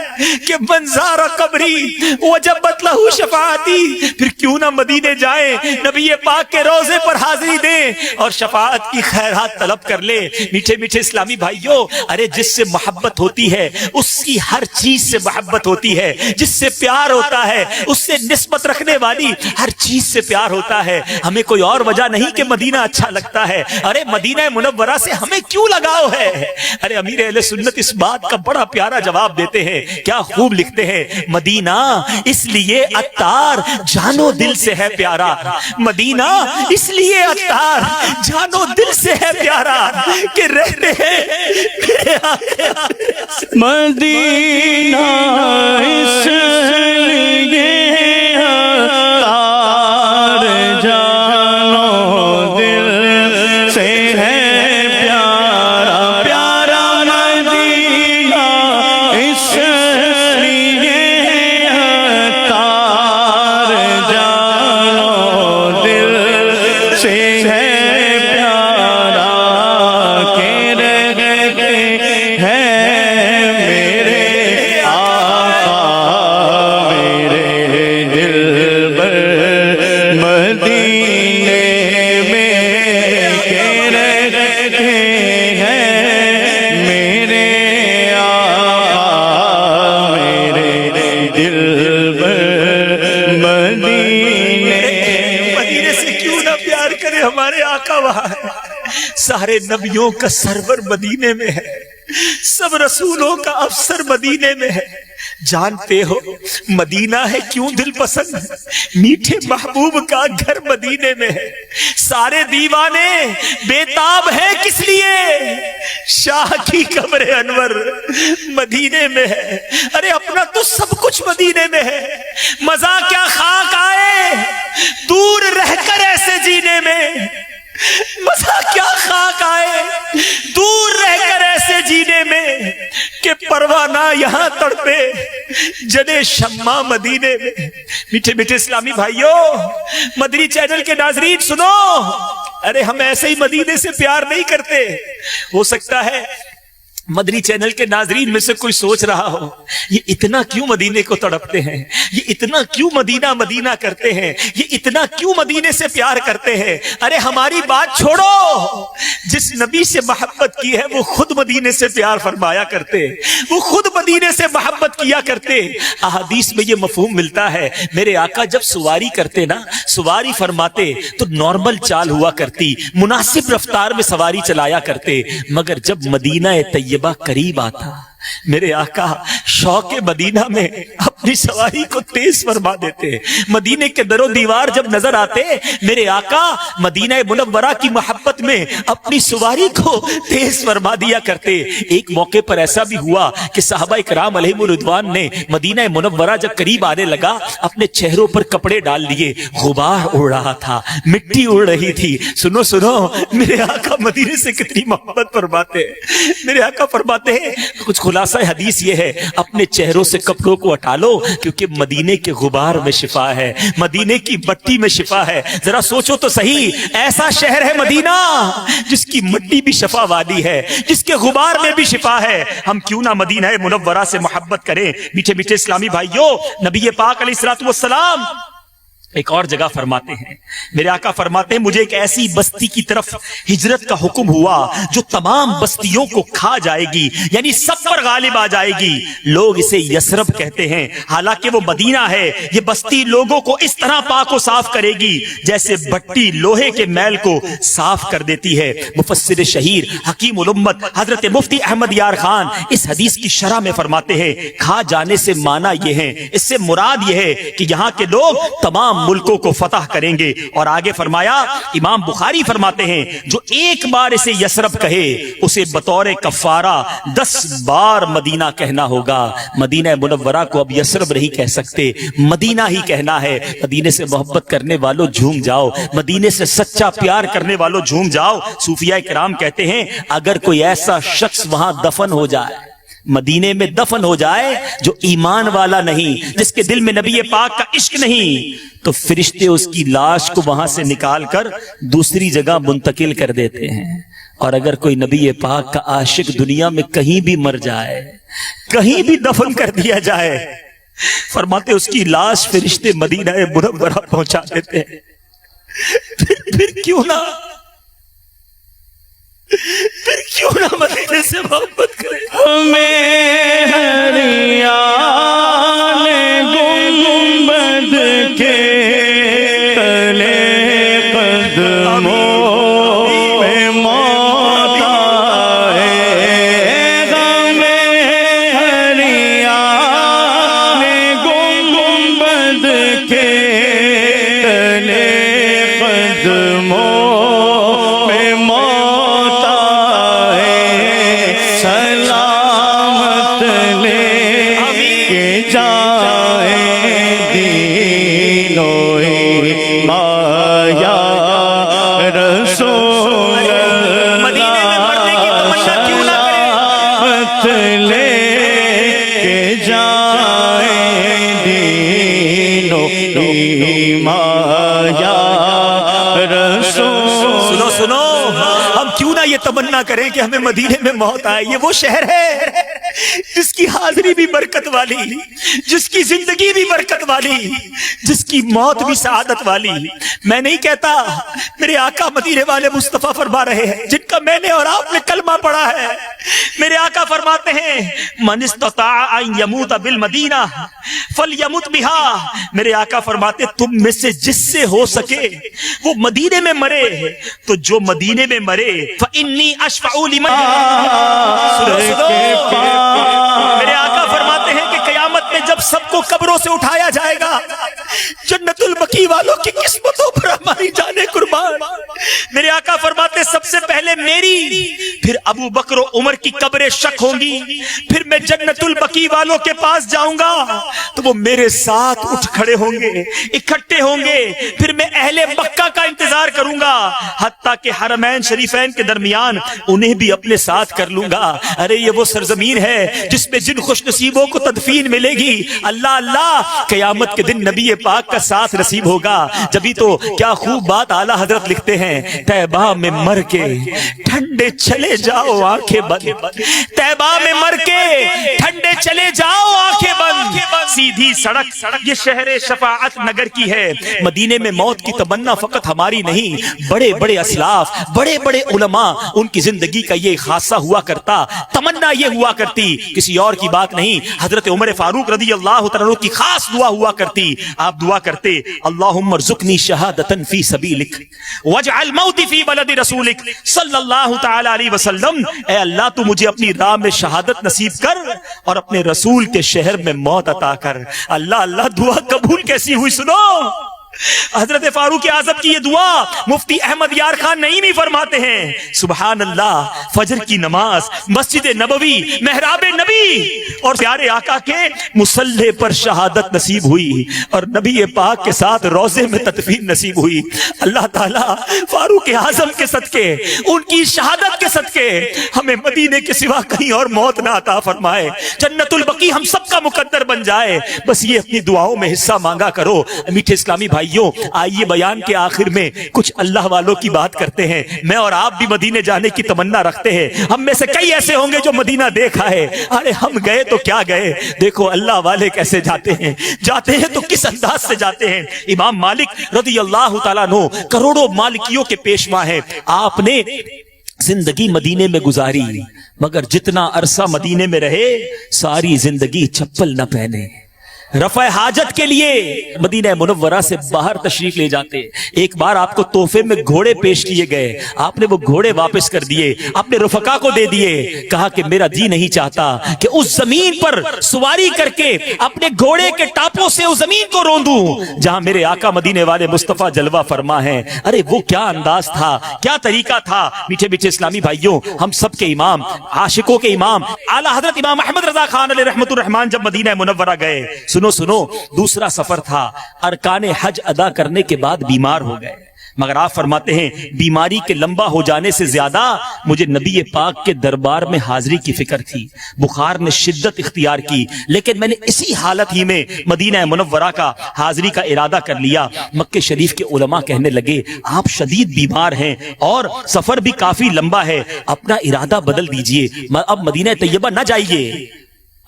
کہ من زار قبری وجبت لہو شفاعتی۔ پھر کیوں نہ مدینے جائیں، نبی پاک کے روضے پر حاضری دیں اور شفاعت کی خیرات طلب کر لے۔ میٹھے میٹھے اسلامی بھائیوں، ارے جس سے محبت ہوتی ہے اس کی ہر چیز سے محبت ہوتی ہے، جس سے پیار ہوتا ہے اس سے نسبت رکھنے والی ہر چیز سے پیار ہوتا ہے۔ ہمیں کوئی اور وجہ نہیں کہ مدینہ اچھا لگتا ہے، ارے مدینہ منورہ سے ہمیں کیوں لگاؤ ہے؟ ارے امیر اہل سنت اس بات کا بڑا پیارا جواب دیتے ہیں، کیا خوب لکھتے ہیں، مدینہ اس لیے عطار جانو دل سے ہے پیارا، مدینہ اس لیے عطار جانو دل سے ہے پیارا کہ رہتے ہیں میرے آقا۔ مدینہ اس لیے عطار جانو دل سے ہے پیارا، پیارا مدینہ اس لیے عطار جانو دل سے ہے پیارا کہ رہتے ہیں میرے آقا میرے دل بر مدینے میں کہ رہتے ہیں میرے آقا میرے دل بر مدینے۔ مدینے سے کیوں نہ پیار کرے ہمارے آقا، وہاں ہے سارے نبیوں کا سرور مدینے میں ہے، سب رسولوں کا افسر مدینے میں ہے۔ جانتے ہو مدینہ ہے کیوں دل پسند، میٹھے محبوب کا گھر مدینے میں ہے۔ سارے دیوانے بےتاب ہے کس لیے، شاہ کی قبر انور مدینے میں ہے۔ ارے اپنا تو سب کچھ مدینے میں ہے، مزہ کیا خاک آئے دور رہ کر ایسے جینے میں، مزہ کیا خاک آئے دور رہ کر ایسے جینے میں کہ پروانہ یہاں تڑپے جنے شمع مدینے میں۔ میٹھے میٹھے اسلامی بھائیوں، مدنی چینل کے ناظرین سنو، ارے ہم ایسے ہی مدینے سے پیار نہیں کرتے۔ ہو سکتا ہے مدنی چینل کے ناظرین میں سے کوئی سوچ رہا ہو یہ اتنا کیوں مدینے کو تڑپتے ہیں، یہ اتنا کیوں مدینہ مدینہ کرتے ہیں، یہ اتنا کیوں مدینے سے پیار کرتے ہیں۔ ارے ہماری بات چھوڑو، جس نبی سے محبت کی ہے وہ خود مدینے سے پیار فرمایا کرتے، وہ خود مدینے سے محبت کیا کرتے۔ احادیث میں یہ مفہوم ملتا ہے، میرے آقا جب سواری کرتے نا، سواری فرماتے تو نارمل چال ہوا کرتی، مناسب رفتار میں سواری چلایا کرتے، مگر جب مدینہ طیبہ قریب آتا میرے آقا شوق مدینہ میں اپنی سواری کو تیز فرما دیتے. مدینے کے در و دیوار جب نظر آتے میرے آقا مدینہ منورہ کی محبت میں اپنی سواری کو تیز فرما دیا کرتے. ایک موقع پر ایسا بھی ہوا کہ صحابہ کرام علیہم الرضوان نے مدینہ منورہ جب قریب آنے لگا اپنے چہروں پر کپڑے ڈال لیے. غبار اڑ رہا تھا, مٹی اڑ رہی تھی. سنو سنو, میرے آقا مدینے سے کتنی محبت فرماتے ہیں. میرے آقا فرماتے ہیں کچھ خلاصہ حدیث یہ ہے, اپنے چہروں سے کپڑوں کو ہٹا لو کیونکہ مدینے کے غبار میں شفا ہے, مدینے کی مٹی میں شفا ہے. ذرا سوچو تو صحیح, ایسا شہر ہے مدینہ جس کی مٹی بھی شفا والی ہے, جس کے غبار میں بھی شفا ہے. ہم کیوں نہ مدینہ منورہ سے محبت کریں. میٹھے میٹھے اسلامی بھائیوں, نبی پاک علیہ الصلوۃ والسلام ایک اور جگہ فرماتے ہیں, میرے آقا فرماتے ہیں مجھے ایک ایسی بستی کی طرف ہجرت کا حکم ہوا جو تمام بستیوں کو کھا جائے گی, یعنی سب پر غالب آ جائے گی. لوگ اسے یثرب کہتے ہیں, حالانکہ وہ مدینہ ہے. یہ بستی لوگوں کو اس طرح پاک و صاف کرے گی جیسے بٹی لوہے کے میل کو صاف کر دیتی ہے. مفسر شہیر حکیم الامت حضرت مفتی احمد یار خان اس حدیث کی شرح میں فرماتے ہیں کھا جانے سے معنی یہ ہے, اس سے مراد یہ ہے کہ یہاں کے لوگ تمام ملکوں کو فتح کریں گے. اور آگے فرمایا, امام بخاری فرماتے ہیں جو ایک بار اسے یثرب کہے اسے بطور کفارہ 10 بار مدینہ کہنا ہوگا. مدینہ منورہ کو اب یثرب نہیں کہہ سکتے, مدینہ ہی کہنا ہے. مدینے سے محبت کرنے والوں جھوم جاؤ, مدینے سے سچا پیار کرنے والوں جھوم جاؤ. صوفیاء کرام کہتے ہیں اگر کوئی ایسا شخص وہاں دفن ہو جائے, مدینے میں دفن ہو جائے جو ایمان والا نہیں, جس کے دل میں نبی پاک کا عشق نہیں, تو فرشتے اس کی لاش کو وہاں سے نکال کر دوسری جگہ منتقل کر دیتے ہیں. اور اگر کوئی نبی پاک کا عاشق دنیا میں کہیں بھی مر جائے, کہیں بھی دفن کر دیا جائے, فرماتے اس کی لاش فرشتے مدینہ منورہ پہنچا دیتے ہیں. پھر کیوں نہ مدینے سے محبت کرے. ہمیں ہریان گنبد کے تلے قدموں میں موت آئے. ہمیں ہریان گنبد کے تلے قدموں میں موت آئے. سلامت لے کے جائے دینو مایا رسول مدینے میں مرنے کی تمنا کیوں نہ کرے. سلامت لے کے جائے دینو مایا رسول. سنو سنو, ہم کیوں نہ یہ تمنا کریں کہ ہمیں مدینے میں موت آئے. یہ وہ شہر ہے جس کی حاضری بھی برکت والی, جس کی زندگی بھی برکت والی, جس کی موت بھی سعادت والی. میں نہیں کہتا, میرے آقا مدینے والے مصطفیٰ فرما رہے ہیں جن کا میں نے اور آپ نے کلمہ پڑھا ہے. میرے آقا فرماتے ہیں من استطاع ان یموت بالمدینہ فلیمت بہا. میرے آقا فرماتے تم میں سے جس سے ہو سکے وہ مدینے میں مرے, تو جو مدینے میں مرے فإنی اشفع لمن. میرے آقا فرماتے ہیں کہ قیامت میں جب سب کو قبروں سے اٹھایا جائے گا, جنت البقیع والوں کی قسمتوں پر ہماری جانیں قربان. میرے آقا فرماتے سب سے پہلے میری, پھر ابو بکر و عمر کی قبریں شک ہوں گی, پھر میں جنت البقیع والوں کے پاس جاؤں گا تو وہ میرے ساتھ اٹھ کھڑے ہوں گے, اکٹھے ہوں گے. پھر میں اہل مکہ کا انتظار کروں گا حتیٰ کہ حرمین شریفین کے درمیان انہیں بھی اپنے ساتھ کر لوں گا. ارے یہ وہ سرزمین ہے جس میں جن خوش نصیبوں کو تدفین ملے گی, اللہ اللہ قیامت کے دن نبی پاک کا ساتھ نصیب ہوگا. جبھی تو کیا خوب بات اعلیٰ حضرت لکھتے ہیں, طیبہ میں مر کے ٹھنڈے چلے جاؤ آنکھیں بند, طیبہ میں مر کے ٹھنڈے چلے جاؤ آنکھیں بند. سیدھی سڑک یہ شہر شفاعت نگر کی ہے. مدینے میں موت کی تمنا فقط ہماری نہیں, بڑے بڑے اسلاف, بڑے بڑے علماء, ان کی زندگی کا یہ خاصہ ہوا کرتا, تمنا یہ ہوا کرتی, کسی اور کی بات نہیں. حضرت عمر فاروق رضی اللہ تعالیٰ کی خاص دعا ہوا کرتی. آپ دعا کرتے اللہم ارزقنی شہادتا فی سبیلک واجعل موتی فی بلد رسولک صلی اللہ تعالی علیہ وسلم. آدم اے اللہ تو مجھے اپنی راہ میں شہادت نصیب کر اور اپنے رسول کے شہر میں موت عطا کر۔ اللہ اللہ دعا قبول کیسی ہوئی سنو۔ حضرت فاروق اعظم کی یہ دعا مفتی احمد یار خان نعیمی فرماتے ہیں، سبحان اللہ، فجر کی نماز، مسجد نبوی، محراب نبی اور پیارے آقا کے مصلی پر شہادت نصیب ہوئی اور نبی پاک کے ساتھ روضے میں تدفین نصیب ہوئی۔ اللہ تعالیٰ فاروق اعظم کے صدقے، ان کی شہادت کے صدقے ہمیں مدینے کے سوا کہیں اور موت نہ عطا فرمائے، جنت البقیع ہم سب کا مقدر بن جائے۔ بس یہ اپنی دعاؤں میں حصہ مانگا کرو۔ میٹھے اسلامی بھائیوں، آئیے بیان کے آخر میں کچھ اللہ والوں کی بات کرتے ہیں۔ میں اور آپ بھی مدینے جانے کی تمنا رکھتے ہیں، ہم میں سے کئی ایسے ہوں گے جو مدینہ دیکھا ہے، ارے ہم گئے تو کیا گئے، دیکھو اللہ والے کیسے جاتے ہیں تو کس انداز سے جاتے ہیں۔ امام مالک رضی اللہ تعالیٰ عنہ کروڑوں مالکیوں کے پیشوا ہیں، آپ نے زندگی مدینے میں گزاری، مگر جتنا عرصہ مدینے میں رہے ساری زندگی چپل نہ پہنے۔ رفع حاجت کے لیے مدینہ منورہ سے باہر تشریف لے جاتے۔ ایک بار آپ کو تحفے میں گھوڑے پیش کیے گئے، آپ نے وہ گھوڑے واپس کر دیے، اپنے رفقا کو دے دیے، کہا کہ میرا جی نہیں چاہتا کہ اس زمین پر سواری کر کے اپنے گھوڑے کے ٹاپوں سے اس زمین کو روندوں جہاں میرے آقا مدینے والے مصطفیٰ جلوہ فرما ہیں۔ ارے وہ کیا انداز تھا، کیا طریقہ تھا۔ میٹھے میٹھے اسلامی بھائیوں، ہم سب کے امام، عاشقوں کے امام اعلیٰ حضرت امام احمد رضا خان علیہ رحمت الرحمان جب مدینہ منورہ گئے، سنو دوسرا سفر تھا، ارکان حج ادا کرنے کے بعد بیمار ہو گئے، مگر آپ فرماتے ہیں بیماری کے لمبا ہو جانے سے زیادہ مجھے نبی پاک کے دربار میں حاضری کی فکر تھی۔ بخار نے شدت اختیار کی، لیکن میں نے اسی حالت ہی میں مدینہ منورہ کا حاضری کا ارادہ کر لیا۔ مکہ شریف کے علماء کہنے لگے آپ شدید بیمار ہیں اور سفر بھی کافی لمبا ہے، اپنا ارادہ بدل دیجئے، اب مدینہ طیبہ نہ جائیے۔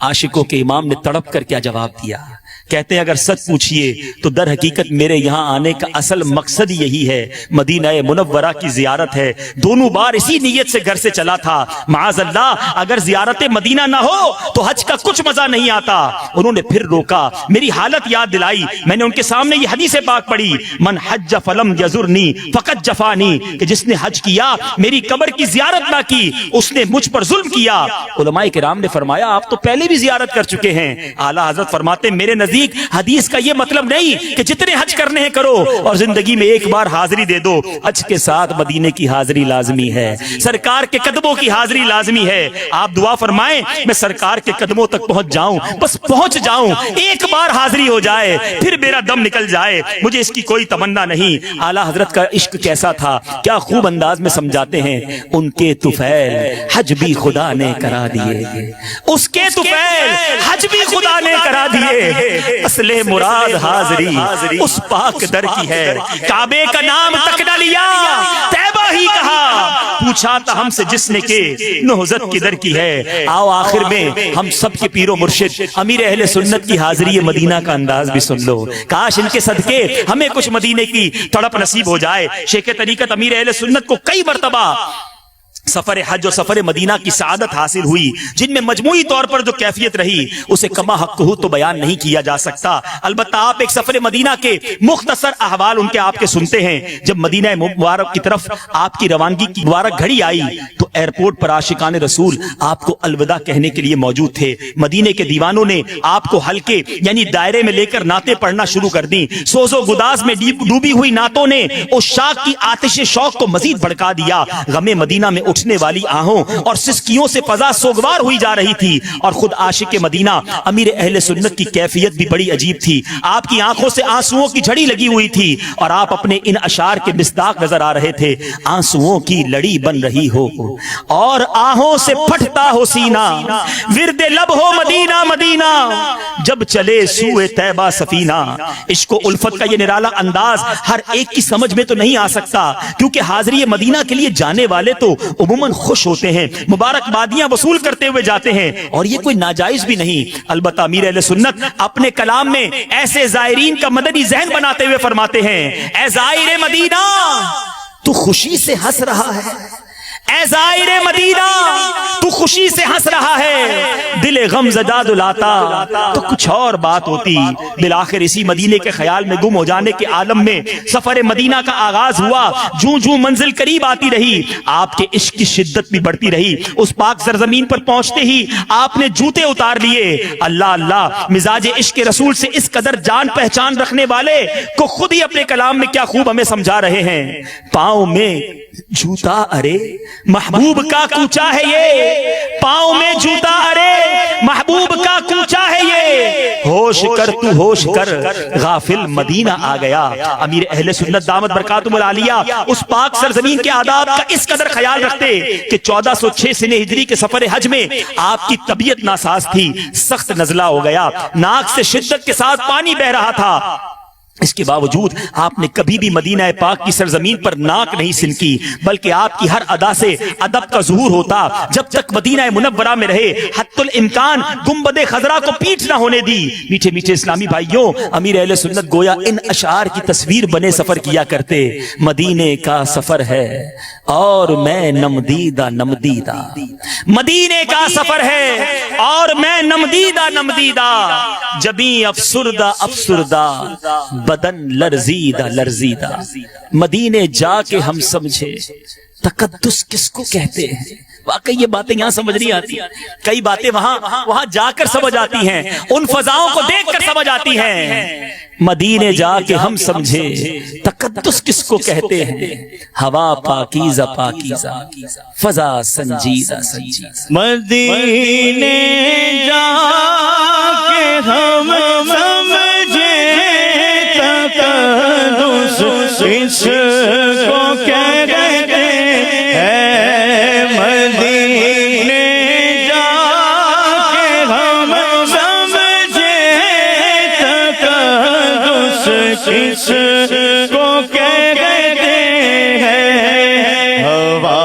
عاشقوں کے امام نے تڑپ کر کیا جواب دیا، کہتے ہیں اگر سچ پوچھئے تو در حقیقت میرے یہاں آنے کا اصل مقصد یہی ہے، مدینہ منورہ کی زیارت ہے۔ دونوں بار اسی نیت سے گھر سے چلا تھا، معاذ اللہ اگر زیارت مدینہ نہ ہو تو حج کا کچھ مزہ نہیں آتا۔ انہوں نے پھر روکا، میری حالت یاد دلائی، میں نے ان کے سامنے یہ حدیث پاک پڑھی، من حج فلم یزرنی فقط جفانی، کہ جس نے حج کیا میری قبر کی زیارت نہ کی اس نے مجھ پر ظلم کیا۔ علماء کرام نے فرمایا آپ تو پہلے بھی زیارت کر چکے ہیں۔ اعلیٰ حضرت فرماتے میرے نزدیک حدیث کا یہ مطلب نہیں کہ جتنے حج کرنے ہیں کرو اور زندگی میں ایک بار حاضری دے دو، حج کے ساتھ مدینے کی حاضری لازمی ہے، سرکار کے قدموں کی حاضری لازمی ہے۔ آپ دعا فرمائیں میں سرکار کے قدموں تک پہنچ جاؤں، بس پہنچ جاؤں، ایک بار حاضری ہو جائے پھر میرا دم نکل جائے، مجھے اس کی کوئی تمنا نہیں۔ اعلیٰ حضرت کا عشق کیسا تھا، کیا خوب انداز میں سمجھاتے ہیں، ان کے طفیل حج بھی خدا نے کرا دیے، اس کے طفیل حج بھی خدا نے کرا دیے، اصل مراد حاضری اس پاک در کی ہے، کعبے کا نام تک نہ لیا طیبہ ہی کہا، پوچھا تھا ہم سے جس نے کہ نہضت کی در کی ہے۔ آؤ آخر میں ہم سب کے پیر و مرشد امیر اہل سنت کی حاضری مدینہ کا انداز بھی سن لو، کاش ان کے صدقے ہمیں کچھ مدینے کی تڑپ نصیب ہو جائے۔ شیخ طریقت امیر اہل سنت کو کئی مرتبہ سفر حج اور سفر مدینہ کی سعادت حاصل ہوئی، جن میں مجموعی طور پر جو کیفیت رہی اسے کما حق تو بیان نہیں کیا جا سکتا۔ البتہ آپ ایک سفر مدینہ کے مختصر احوال ان کے آپ کے سنتے ہیں۔ جب مدینہ مبارک کی طرف آپ کی روانگی کی مبارک گھڑی آئی تو ایئرپورٹ پر عاشقان رسول آپ کو الوداع کہنے کے لیے موجود تھے۔ مدینے کے دیوانوں نے آپ کو حلقے یعنی دائرے میں لے کر نعتیں پڑھنا شروع کر دیں۔ سوز و گداز میں ڈوبی ہوئی نعتوں نے اس شاخ کی آتش شوق کو مزید بھڑکا دیا۔ غم مدینہ میں اٹھنے والی آہوں اور سسکیوں سے فضا سوگوار ہوئی جا رہی تھی، اور خود عاشق مدینہ امیر اہل سنت کی کیفیت بھی بڑی عجیب تھی۔ آپ کی آنکھوں سے آنسوؤں کی جھڑی لگی ہوئی تھی اور آپ اپنے ان اشعار کے مصداق نظر آ رہے تھے، آنسوؤں کی لڑی بن رہی ہو اور آہوں سے پھٹتا ہو سینہ، ورد لب ہو مدینہ مدینہ، جب چلے سوئے طیبہ سفینہ۔ عشق و الفت کا یہ نرالا انداز ہر ایک کی سمجھ میں تو نہیں آ سکتا، کیونکہ حاضری مدینہ کے لیے جانے والے تو عموماً خوش ہوتے ہیں، مبارکبادیاں وصول کرتے ہوئے جاتے ہیں، اور یہ کوئی ناجائز بھی نہیں۔ البتہ امیر اہل سنت اپنے کلام میں ایسے زائرین کا مدنی ذہن بناتے ہوئے فرماتے ہیں، اے زائر مدینہ تو خوشی سے ہنس رہا ہے، اے زائر مدینہ تو خوشی سے ہنس رہا ہے، دل غم زدہ دلاتا تو کچھ اور بات ہوتی۔ بالآخر اسی مدینے کے خیال میں گم ہو جانے کے عالم میں سفر مدینہ کا آغاز ہوا۔ جوں جوں منزل قریب آتی رہی، آپ کے عشق کی شدت بھی بڑھتی رہی۔ اس پاک سرزمین پر پہنچتے ہی آپ نے جوتے اتار لیے۔ اللہ اللہ، مزاج عشق رسول سے اس قدر جان پہچان رکھنے والے کو خود ہی اپنے کلام میں کیا خوب ہمیں سمجھا رہے ہیں۔ پاؤں میں جوتا ارے محبوب کا کوچا ہے یہ، پاؤں میں جوتا ارے محبوب کا کوچا ہے یہ، ہوش کر تو ہوش کر غافل مدینہ آ گیا۔ امیر اہل سنت دامت برکاتہم العالیہ اس پاک سرزمین کے آداب کا اس قدر خیال رکھتے کہ 1406 سنہ ہجری کے سفر حج میں آپ کی طبیعت ناساز تھی، سخت نزلہ ہو گیا، ناک سے شدت کے ساتھ پانی بہ رہا تھا۔ اس کے باوجود آپ نے کبھی بھی مدینہ پاک کی سرزمین پر ناک نہیں سنکی، بلکہ آپ کی ہر ادا سے ادب کا ظہور ہوتا۔ جب تک مدینہ منورہ میں رہے حتی الامکان گنبد خضرا کو پیٹھ نہ ہونے دی۔ میٹھے میٹھے اسلامی بھائیوں، امیر اہل سنت گویا ان اشعار کی تصویر بنے سفر کیا کرتے۔ مدینے کا سفر ہے اور میں نمدیدہ نمدیدہ، مدینے کا سفر ہے اور میں نمدیدہ نمدیدہ، جبیں افسردہ افسردہ بدن لرزیدہ لرزیدہ، مدینے جا کے ہم سمجھے تقدس کس کو کہتے ہیں۔ واقعی یہ باتیں یہاں سمجھ نہیں آتی، کئی باتیں وہاں جا کر سمجھ آتی ہیں، ان فضاؤں کو دیکھ کر سمجھ آتی ہیں۔ مدینے جا کے ہم سمجھے تقدس کس کو کہتے ہیں، ہوا پاکیزہ پاکیزہ، فضا سنجیدہ سنجیدہ۔ مدینے جا کے ہم سمجھے تقدس کس کو کہتے ہیں، مدینے جا کے ہم سمجھے تقدس کس کو کہتے ہیں، ہوا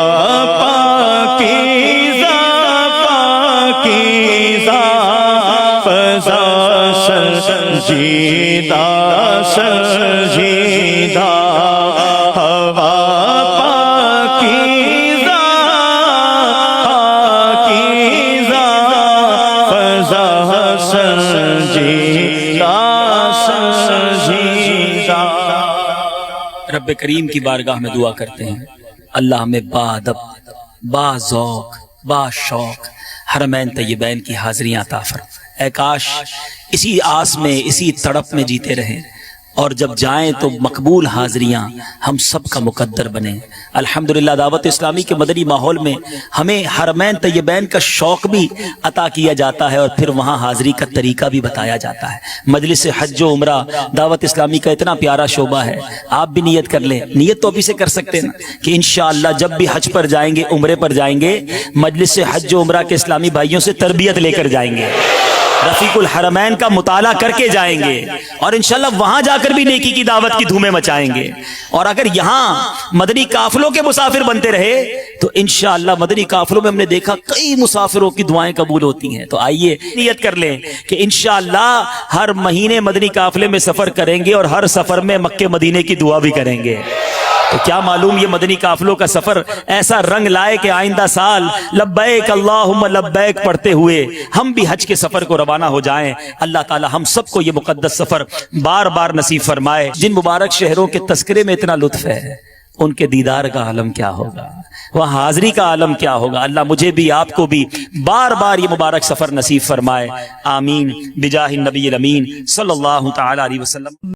پاکیزہ پاکیزہ، فضا سنجیدہ سنجیدہ، ہوا پاکیزہ پاکیزہ، فضا سنجیدہ سنجیدہ۔ رب کریم کی بارگاہ میں دعا کرتے ہیں، اللہ ہمیں با ادب، با ذوق، با شوق حرمین طیبین کی حاضریاں عطا فرما۔ اے کاش اسی آس میں، اسی تڑپ میں جیتے رہیں، اور جب جائیں تو مقبول حاضریاں ہم سب کا مقدر بنے۔ الحمدللہ دعوت اسلامی کے مدنی ماحول میں ہمیں حرمین طیبین کا شوق بھی عطا کیا جاتا ہے، اور پھر وہاں حاضری کا طریقہ بھی بتایا جاتا ہے۔ مجلس حج و عمرہ دعوت اسلامی کا اتنا پیارا شعبہ ہے، آپ بھی نیت کر لیں، نیت تو ابھی سے کر سکتے ہیں کہ انشاءاللہ جب بھی حج پر جائیں گے، عمرے پر جائیں گے، مجلس حج و عمرہ کے اسلامی بھائیوں سے تربیت لے کر جائیں گے، رفیق الحرمین کا مطالعہ کر کے جائیں گے، اور انشاءاللہ وہاں جا کر بھی نیکی کی دعوت کی دھومیں مچائیں گے۔ اور اگر یہاں مدنی قافلوں کے مسافر بنتے رہے تو انشاءاللہ مدنی قافلوں میں ہم نے دیکھا کئی مسافروں کی دعائیں قبول ہوتی ہیں۔ تو آئیے نیت کر لیں کہ انشاءاللہ ہر مہینے مدنی قافلے میں سفر کریں گے، اور ہر سفر میں مکے مدینے کی دعا بھی کریں گے۔ تو کیا معلوم یہ مدنی قافلوں کا سفر ایسا رنگ لائے کہ آئندہ سال لبیک اللہم لبیک پڑھتے ہوئے ہم بھی حج کے سفر کو روانہ ہو جائیں۔ اللہ تعالی ہم سب کو یہ مقدس سفر بار بار نصیب فرمائے۔ جن مبارک شہروں کے تذکرے میں اتنا لطف ہے، ان کے دیدار کا عالم کیا ہوگا، وہاں حاضری کا عالم کیا ہوگا۔ اللہ مجھے بھی آپ کو بھی بار بار یہ مبارک سفر نصیب فرمائے، آمین بجاہ النبی الامین صلی اللہ تعالی علیہ وسلم۔